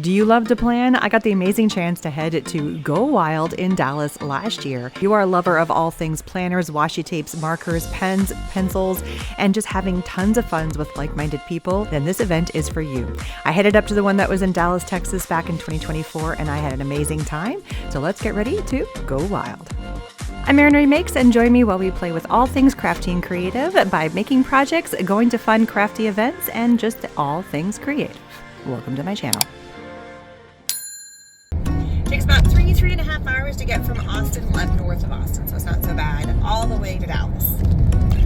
Do you love to plan? I got the amazing chance to head to Go Wild in Dallas last year. If you are a lover of all things planners, washi tapes, markers, pens, pencils, and just having tons of fun with like-minded people, then this event is for you. I headed up to the one that was in Dallas, Texas back in 2024, and I had an amazing time. So let's get ready to go wild. I'm Erin Reed, and join me while we play with all things crafty and creative by making projects, going to fun crafty events, and just all things creative. Welcome to my channel. Takes about three and a half hours to get from Austin, north of Austin, so it's not so bad, all the way to Dallas.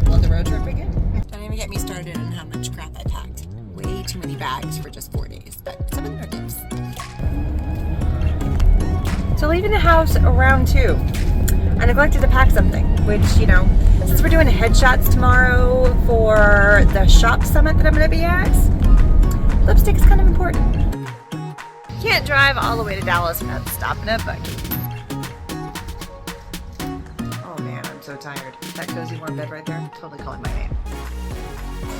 Love the road trip again. Don't even get me started on how much crap I packed. Way too many bags for just 4 days, but some of them are gifts. So leaving the house around 2. I neglected to pack something, which, since we're doing headshots tomorrow for the shop summit that I'm going to be at, lipstick is kind of important. Can't drive all the way to Dallas without stopping at Buc-ee's. Oh man, I'm so tired. That cozy warm bed right there, I'm totally calling my name.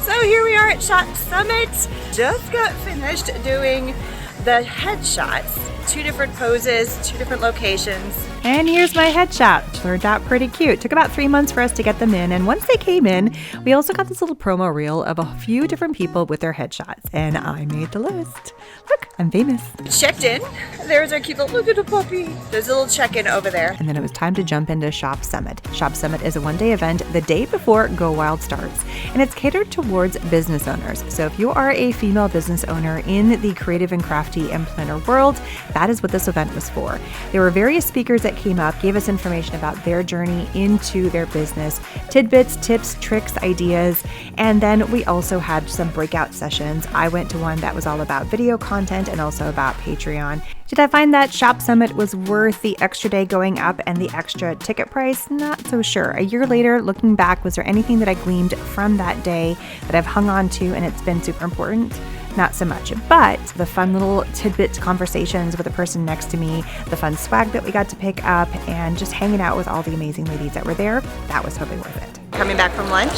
So here we are at Shop Summit. Just got finished doing the headshots. 2 different poses, 2 different locations. And here's my headshot. Turned out pretty cute. Took about 3 months for us to get them in. And once they came in, we also got this little promo reel of a few different people with their headshots. And I made the list. Look, I'm famous. Checked in. There's our cute little, look at the puppy. There's a little check-in over there. And then it was time to jump into Shop Summit. Shop Summit is a one-day event the day before Go Wild starts. And it's catered towards business owners. So if you are a female business owner in the creative and crafty and planner world, that is what this event was for. There were various speakers that came up, gave us information about their journey into their business, tidbits, tips, tricks, ideas, and then we also had some breakout sessions. I went to one that was all about video content and also about Patreon. Did I find that Shop Summit was worth the extra day going up and the extra ticket price? Not so sure. A year later, looking back, was there anything that I gleaned from that day that I've hung on to and it's been super important? Not so much, but the fun little tidbit conversations with the person next to me, the fun swag that we got to pick up, and just hanging out with all the amazing ladies that were there, that was totally worth it. Coming back from lunch,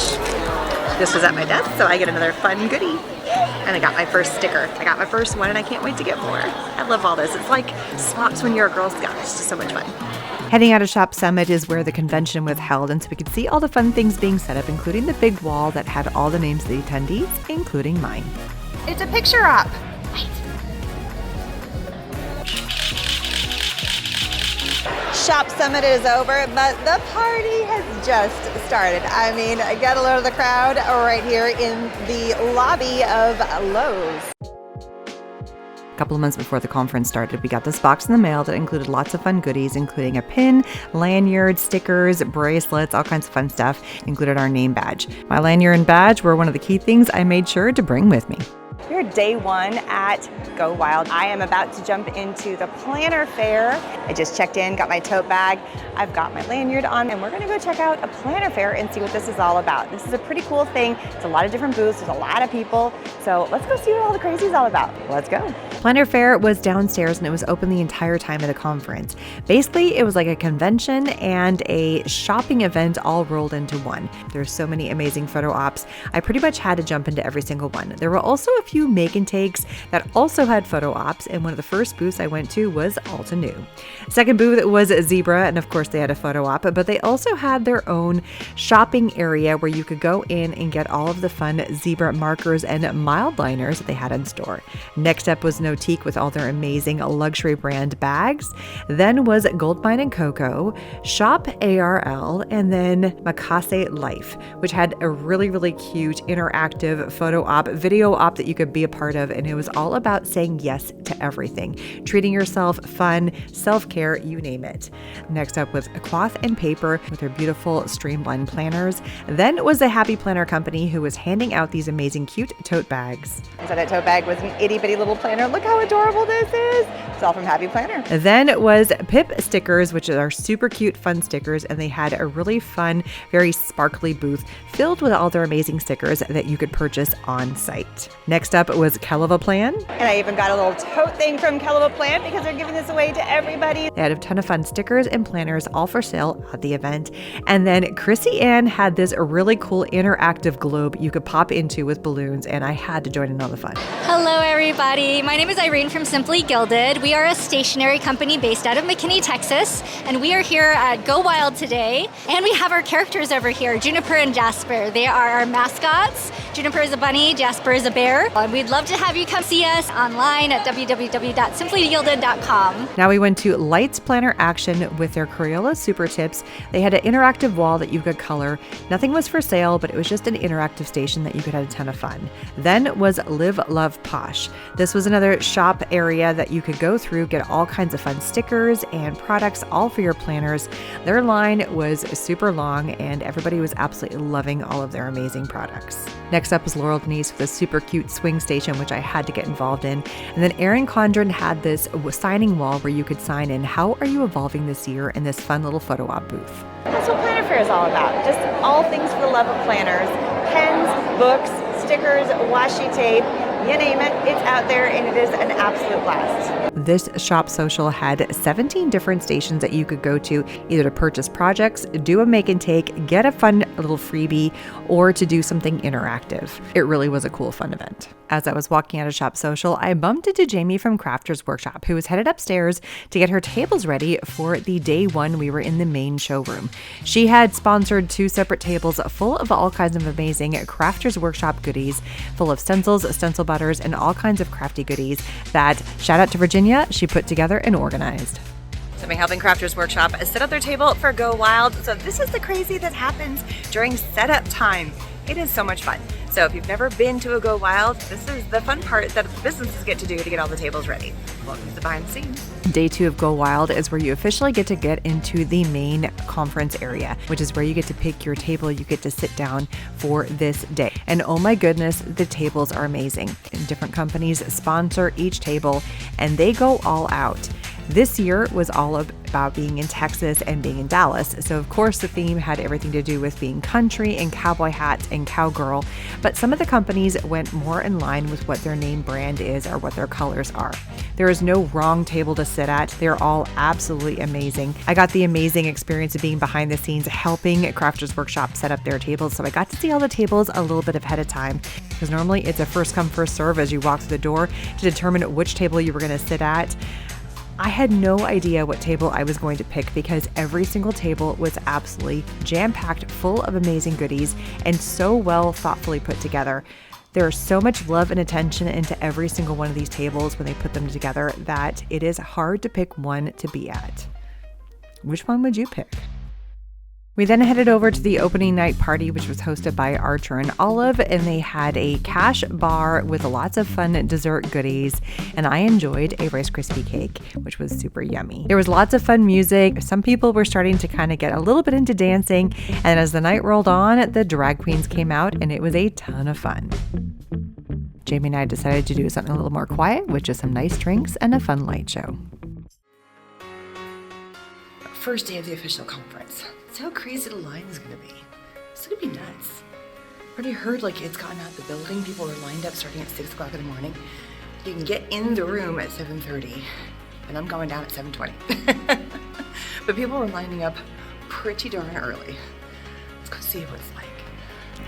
this was at my desk, so I get another fun goodie. And I got my first sticker. I got my first one and I can't wait to get more. I love all this. It's like swaps when you're a Girl Scout. It's just so much fun. Heading out of Shop Summit is where the convention was held, and so we could see all the fun things being set up, including the big wall that had all the names of the attendees, including mine. It's a picture op. Shop Summit is over, but the party has just started. I mean, get a load of the crowd right here in the lobby of Lowe's. A couple of months before the conference started, we got this box in the mail that included lots of fun goodies, including a pin, lanyard, stickers, bracelets, all kinds of fun stuff. Included our name badge. My lanyard and badge were one of the key things I made sure to bring with me. We're day 1 at Go Wild. I am about to jump into the planner fair. I just checked in, got my tote bag. I've got my lanyard on, and we're gonna go check out a planner fair and see what this is all about. This is a pretty cool thing. It's a lot of different booths, there's a lot of people. So let's go see what all the crazy is all about. Let's go. Planner Fair was downstairs and it was open the entire time of the conference. Basically, it was like a convention and a shopping event all rolled into one. There's so many amazing photo ops. I pretty much had to jump into every single one. There were also a few make and takes that also had photo ops, and one of the first booths I went to was Alta New. Second booth was Zebra, and of course they had a photo op, but they also had their own shopping area where you could go in and get all of the fun Zebra markers and mild liners that they had in store. Next up was Notique with all their amazing luxury brand bags. Then was Goldmine and Coco, Shop ARL, and then Makase Life, which had a really, really cute interactive photo op, video op that you could be a part of, and it was all about saying yes to everything, treating yourself, fun, self-care, you name it. Next up was Cloth and Paper with their beautiful streamlined planners. Then was the Happy Planner Company, who was handing out these amazing cute tote bags. So that tote bag was an itty bitty little planner. Look how adorable this is. It's all from Happy Planner. Then was Pip Stickers, which are super cute, fun stickers, and they had a really fun, very sparkly booth filled with all their amazing stickers that you could purchase on site. Next up up was Keleva Plan. And I even got a little tote thing from Keleva Plan because they're giving this away to everybody. They had a ton of fun stickers and planners all for sale at the event. And then Chrissy Ann had this really cool interactive globe you could pop into with balloons, and I had to join in on the fun. Hello everybody, my name is Irene from Simply Gilded. We are a stationery company based out of McKinney, Texas, and we are here at Go Wild today. And we have our characters over here, Juniper and Jasper. They are our mascots. Juniper is a bunny, Jasper is a bear. And we'd love to have you come see us online at www.simplygilded.com. Now we went to Lights Planner Action with their Crayola Super Tips. They had an interactive wall that you could color. Nothing was for sale, but it was just an interactive station that you could have a ton of fun. Then was Live Love Posh. This was another shop area that you could go through, get all kinds of fun stickers and products, all for your planners. Their line was super long and everybody was absolutely loving all of their amazing products. Next up was Laurel Denise with a super cute swing station, which I had to get involved in. And then Erin Condren had this signing wall where you could sign in, how are you evolving this year, in this fun little photo op booth. That's what Planner Fair is all about. Just all things for the love of planners. Pens, books, stickers, washi tape, you name it, it's out there and it is an absolute blast. This shop social had 17 different stations that you could go to, either to purchase projects, do a make and take, get a fun little freebie, or to do something interactive. It really was a cool, fun event. As I was walking out of Shop Social, I bumped into Jamie from Crafters Workshop, who was headed upstairs to get her tables ready for the day one we were in the main showroom. She had sponsored 2 separate tables full of all kinds of amazing Crafters Workshop goodies, full of stencils, stencil butters, and all kinds of crafty goodies that, shout out to Virginia, she put together and organized. So I'm helping Crafters Workshop set up their table for Go Wild. So this is the crazy that happens during setup time. It is so much fun. So if you've never been to a Go Wild, this is the fun part that the businesses get to do to get all the tables ready. Welcome to the behind the scenes. Day 2 of Go Wild is where you officially get to get into the main conference area, which is where you get to pick your table you get to sit down for this day. And oh my goodness, the tables are amazing. Different companies sponsor each table and they go all out. This year was all about being in Texas and being in Dallas. So of course the theme had everything to do with being country and cowboy hats and cowgirl, but some of the companies went more in line with what their name brand is or what their colors are. There is no wrong table to sit at. They're all absolutely amazing. I got the amazing experience of being behind the scenes helping Crafters Workshop set up their tables. So I got to see all the tables a little bit ahead of time, because normally it's a first come first serve as you walk through the door to determine which table you were going to sit at. I had no idea what table I was going to pick because every single table was absolutely jam-packed full of amazing goodies and so well thoughtfully put together. There's so much love and attention into every single one of these tables when they put them together that it is hard to pick one to be at. Which one would you pick? We then headed over to the opening night party, which was hosted by Archer and Olive, and they had a cash bar with lots of fun dessert goodies, and I enjoyed a Rice Krispie cake, which was super yummy. There was lots of fun music. Some people were starting to kind of get a little bit into dancing, and as the night rolled on, the drag queens came out, and it was a ton of fun. Jamie and I decided to do something a little more quiet, with just some nice drinks and a fun light show. First day of the official conference. That's how crazy the line is going to be. It's going to be nuts. Already heard it's gotten out of the building. People are lined up starting at 6 o'clock in the morning. You can get in the room at 7:30, and I'm going down at 7:20. But people are lining up pretty darn early. Let's go see what it's like.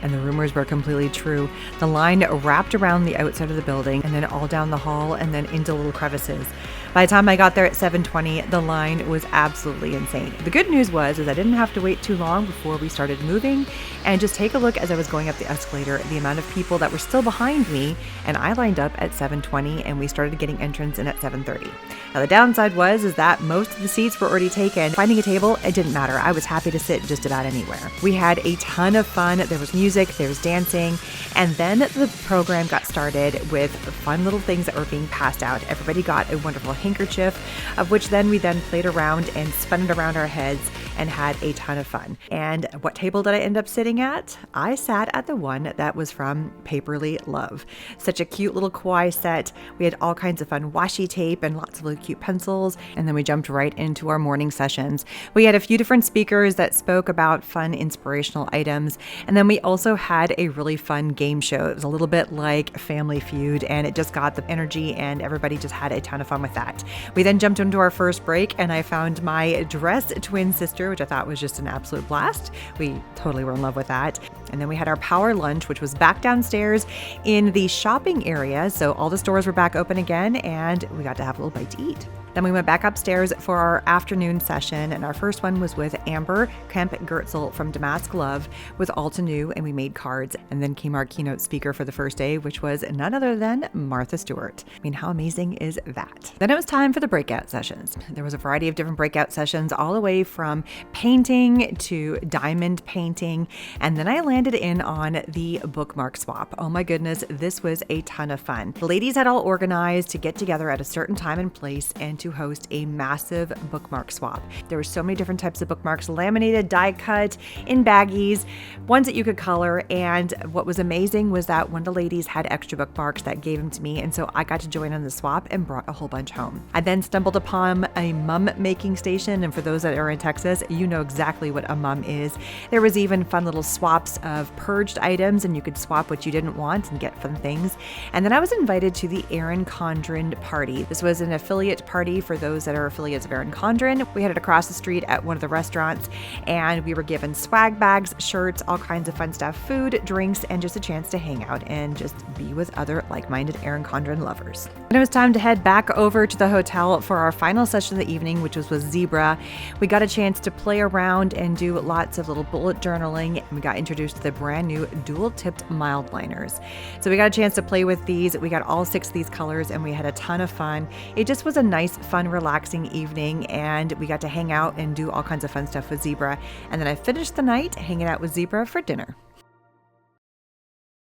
And the rumors were completely true. The line wrapped around the outside of the building and then all down the hall and then into little crevices. By the time I got there at 7:20, the line was absolutely insane. The good news was I didn't have to wait too long before we started moving, and just take a look as I was going up the escalator, the amount of people that were still behind me, and I lined up at 7:20 and we started getting entrance in at 7:30. Now the downside was that most of the seats were already taken. Finding a table, it didn't matter. I was happy to sit just about anywhere. We had a ton of fun. There was music, there was dancing, and then the program got started with fun little things that were being passed out. Everybody got a wonderful handkerchief, of which we then played around and spun it around our heads. and had a ton of fun. And what table did I end up sitting at? I sat at the one that was from Paperly Love. Such a cute little kawaii set. We had all kinds of fun washi tape and lots of really cute pencils. And then we jumped right into our morning sessions. We had a few different speakers that spoke about fun, inspirational items. And then we also had a really fun game show. It was a little bit like Family Feud, and it just got the energy, and everybody just had a ton of fun with that. We then jumped into our first break, and I found my dress twin sister, which I thought was just an absolute blast. We totally were in love with that. And then we had our power lunch, which was back downstairs in the shopping area. So all the stores were back open again, and we got to have a little bite to eat. Then we went back upstairs for our afternoon session, and our first one was with Amber Kemp-Gertzel from Damask Love with Alta New, and we made cards. And then came our keynote speaker for the first day, which was none other than Martha Stewart. I mean, how amazing is that? Then it was time for the breakout sessions. There was a variety of different breakout sessions, all the way from painting to diamond painting, and then I landed in on the bookmark swap. Oh my goodness, this was a ton of fun. The ladies had all organized to get together at a certain time and place and to host a massive bookmark swap. There were so many different types of bookmarks, laminated, die cut, in baggies, ones that you could color. And what was amazing was that one of the ladies had extra bookmarks that gave them to me. And so I got to join on the swap and brought a whole bunch home. I then stumbled upon a mum making station. And for those that are in Texas, you know exactly what a mum is. There was even fun little swaps of purged items, and you could swap what you didn't want and get fun things. And then I was invited to the Erin Condren party. This was an affiliate party for those that are affiliates of Erin Condren. We had it across the street at one of the restaurants, and we were given swag bags, shirts, all kinds of fun stuff, food, drinks, and just a chance to hang out and just be with other like-minded Erin Condren lovers. Then it was time to head back over to the hotel for our final session of the evening, which was with Zebra. We got a chance to play around and do lots of little bullet journaling, and we got introduced to the brand new dual-tipped mild liners. So we got a chance to play with these. We got all 6 of these colors, and we had a ton of fun. It just was a nice, fun, relaxing evening, and we got to hang out and do all kinds of fun stuff with Zebra. And then I finished the night hanging out with Zebra for dinner.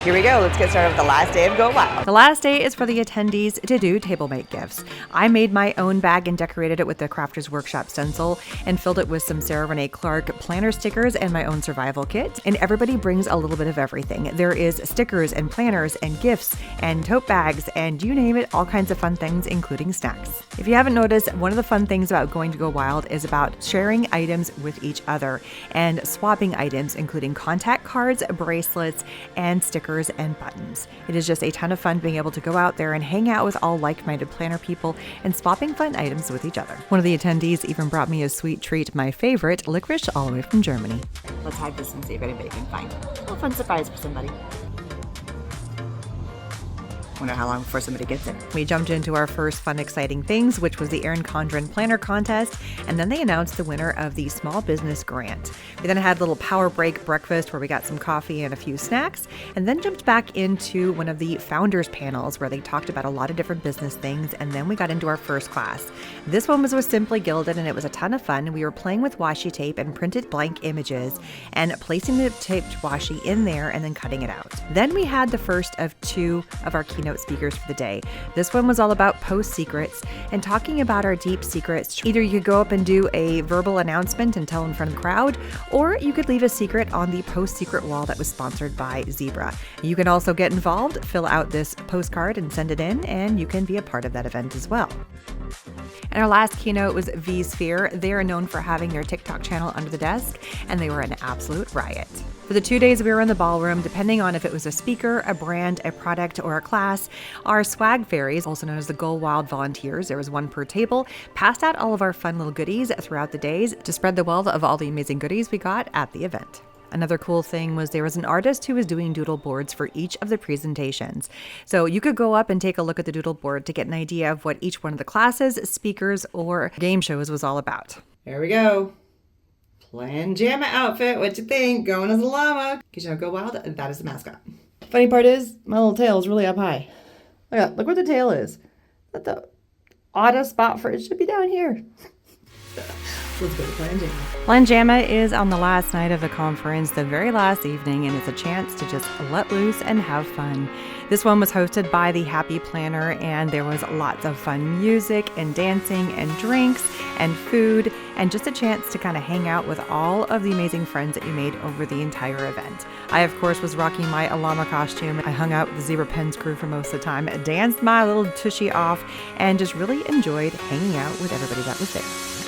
Here we go. Let's get started with the last day of Go Wild. The last day is for the attendees to do table make gifts. I made my own bag and decorated it with the Crafters Workshop stencil and filled it with some Sarah Renee Clark planner stickers and my own survival kit. And everybody brings a little bit of everything. There is stickers and planners and gifts and tote bags and you name it, all kinds of fun things, including snacks. If you haven't noticed, one of the fun things about going to Go Wild is about sharing items with each other and swapping items, including contact cards, bracelets, and stickers and buttons. It is just a ton of fun being able to go out there and hang out with all like-minded planner people and swapping fun items with each other. One of the attendees even brought me a sweet treat, my favorite, licorice, all the way from Germany. Let's hide this and see if anybody can find it. A little fun surprise for somebody. Wonder how long before somebody gets it. We jumped into our first fun, exciting things, which was the Erin Condren Planner Contest, and then they announced the winner of the Small Business Grant. We then had a little power break breakfast where we got some coffee and a few snacks, and then jumped back into one of the founders panels where they talked about a lot of different business things, and then we got into our first class. This one was with Simply Gilded, and it was a ton of fun. We were playing with washi tape and printed blank images and placing the taped washi in there and then cutting it out. Then we had the first of 2 of our keynote speakers for the day. This one was all about post secrets and talking about our deep secrets. Either you could go up and do a verbal announcement and tell in front of the crowd, or you could leave a secret on the post secret wall that was sponsored by Zebra. You can also get involved, fill out this postcard and send it in, and you can be a part of that event as well. And our last keynote was vSphere. They are known for having their TikTok channel under the desk, and they were an absolute riot. For the 2 days we were in the ballroom, depending on if it was a speaker, a brand, a product, or a class, our swag fairies, also known as the Go Wild volunteers, there was one per table, passed out all of our fun little goodies throughout the days to spread the wealth of all the amazing goodies we got at the event. Another cool thing was there was an artist who was doing doodle boards for each of the presentations. So you could go up and take a look at the doodle board to get an idea of what each one of the classes, speakers, or game shows was all about. There we go. Planjama outfit. What you think? Going as a llama. Because you know, Go Wild, that is the mascot. Funny part is, my little tail is really up high. Look where the tail is. That the oddest spot for it should be down here. let's go to Planjama. Planjama is on the last night of the conference, the very last evening, and it's a chance to just let loose and have fun. This one was hosted by the Happy Planner, and there was lots of fun music and dancing and drinks and food, and just a chance to kind of hang out with all of the amazing friends that you made over the entire event. I, of course, was rocking my llama costume. I hung out with the Zebra Pens crew for most of the time, danced my little tushy off, and just really enjoyed hanging out with everybody that was there.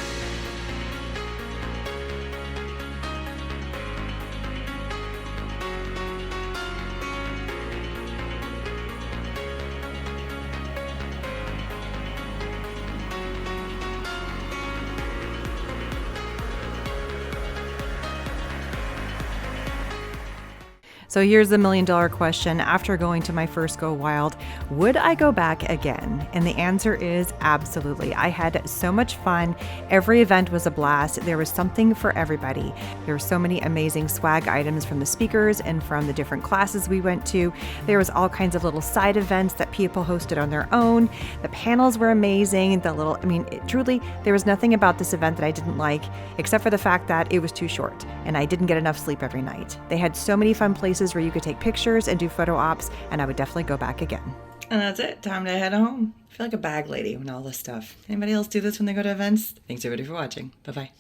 So here's the $1 million question. After going to my first Go Wild, would I go back again? And the answer is absolutely. I had so much fun. Every event was a blast. There was something for everybody. There were so many amazing swag items from the speakers and from the different classes we went to. There was all kinds of little side events that people hosted on their own. The panels were amazing. Truly, there was nothing about this event that I didn't like, except for the fact that it was too short and I didn't get enough sleep every night. They had so many fun places where you could take pictures and do photo ops, and I would definitely go back again. And that's it. Time to head home. I feel like a bag lady with all this stuff. Anybody else do this when they go to events? Thanks everybody for watching. Bye-bye.